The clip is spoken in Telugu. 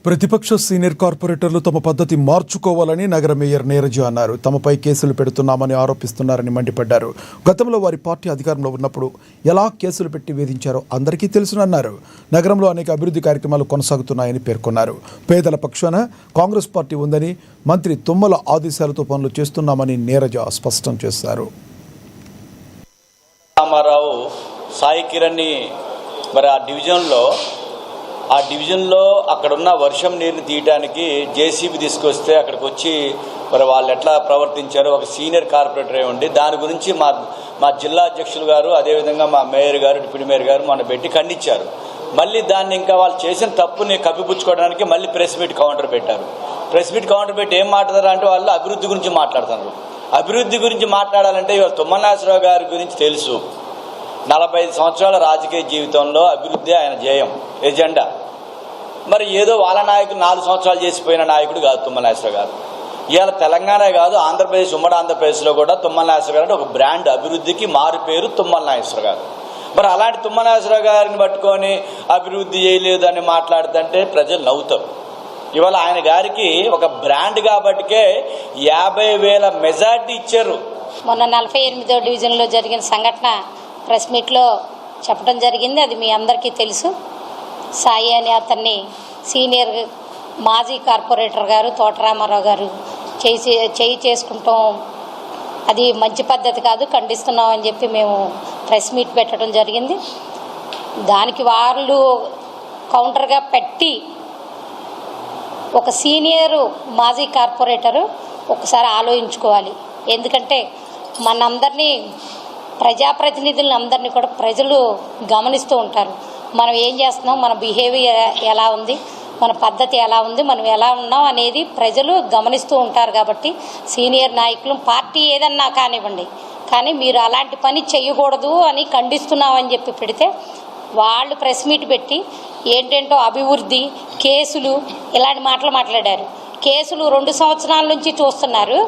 ప్రతిపక్ష సీనియర్ కార్పొరేటర్లు తమ పద్ధతి మార్చుకోవాలని నగర మేయర్ నీరజ అన్నారు. తమపై కేసులు పెడుతున్నామని ఆరోపిస్తున్నారని మండిపడ్డారు. గతంలో వారి పార్టీ అధికారంలో ఉన్నప్పుడు ఎలా కేసులు పెట్టి వేధించారో అందరికీ తెలుసునన్నారు. నగరంలో అనేక అభివృద్ధి కార్యక్రమాలు కొనసాగుతున్నాయని పేర్కొన్నారు. పేదల పక్షాన కాంగ్రెస్ పార్టీ ఉందని, మంత్రి తుమ్మల ఆదేశాలతో పనులు చేస్తున్నామని నీరజ స్పష్టం చేశారు. రామారావు సాయి కిరణ్ని మరి ఆ డివిజన్లో అక్కడున్న వర్షం నీరుని తీయడానికి జేసీబీ తీసుకొస్తే అక్కడికి వచ్చి మరి వాళ్ళు ఎట్లా ప్రవర్తించారో ఒక సీనియర్ కార్పొరేటరే ఉండి దాని గురించి మా జిల్లా అధ్యక్షులు గారు, అదేవిధంగా మా మేయర్ గారు, డిప్యూటీ మేయర్ గారు మొన్న పెట్టి ఖండించారు. మళ్ళీ దాన్ని ఇంకా వాళ్ళు చేసిన తప్పుని కప్పిపుచ్చుకోవడానికి మళ్ళీ ప్రెస్ మీట్ కౌంటర్ పెట్టారు. ప్రెస్ మీట్ కౌంటర్ పెట్టి ఏం మాట్లాడారు అంటే వాళ్ళు అభివృద్ధి గురించి మాట్లాడుతున్నారు. అభివృద్ధి గురించి మాట్లాడాలంటే ఇవాళ తుమ్మల నాగేశ్వరరావు గారి గురించి తెలుసు. 45 సంవత్సరాల రాజకీయ జీవితంలో అభివృద్ధి ఆయన ఎజెండా. మరి ఏదో వాళ్ళ నాయకులు 4 సంవత్సరాలు చేసిపోయిన నాయకుడు కాదు తుమ్మల నాగేశ్వరరావు గారు. ఇవాళ తెలంగాణ కాదు, ఆంధ్రప్రదేశ్, ఉమ్మడి ఆంధ్రప్రదేశ్లో కూడా తుమ్మల నాగేశ్వరరావు గారు అంటే ఒక బ్రాండ్, అభివృద్ధికి మారు పేరు తుమ్మల నాగేశ్వరరావు గారు. మరి అలాంటి తుమ్మల నాగేశ్వరరావు గారిని పట్టుకొని అభివృద్ధి చేయలేదు అని మాట్లాడుతుంటే ప్రజలు నవ్వుతారు. ఇవాళ ఆయన గారికి ఒక బ్రాండ్ కాబట్టికే 50,000 మెజార్టీ ఇచ్చారు. మొన్న 48వ డివిజన్లో జరిగిన సంఘటన ప్రెస్ మీట్లో చెప్పడం జరిగింది. అది మీ అందరికీ తెలుసు. సాయి అని అతన్ని సీనియర్ మాజీ కార్పొరేటర్ గారు తోటరామారావు గారు చేయి చేసుకుంటాం, అది మంచి పద్ధతి కాదు, ఖండిస్తున్నాం అని చెప్పి మేము ప్రెస్ మీట్ పెట్టడం జరిగింది. దానికి వాళ్ళు కౌంటర్గా పెట్టి ఒక సీనియరు మాజీ కార్పొరేటరు ఒకసారి ఆలోచించుకోవాలి. ఎందుకంటే మనందరినీ, ప్రజాప్రతినిధులను అందరినీ కూడా ప్రజలు గమనిస్తూ ఉంటారు. మనం ఏం చేస్తున్నాం, మన బిహేవియర్ ఎలా ఉంది, మన పద్ధతి ఎలా ఉంది, మనం ఎలా ఉన్నాం అనేది ప్రజలు గమనిస్తూ ఉంటారు. కాబట్టి సీనియర్ నాయకులు పార్టీ ఏదన్నా కానివ్వండి, కానీ మీరు అలాంటి పని చేయకూడదు అని ఖండిస్తున్నామని చెప్పి పెడితే వాళ్ళు ప్రెస్ మీట్ పెట్టి ఏంటంటో అభివృద్ధి, కేసులు, ఇలాంటి మాటలు మాట్లాడారు. కేసులు 2 సంవత్సరాల నుంచి చూస్తున్నారు.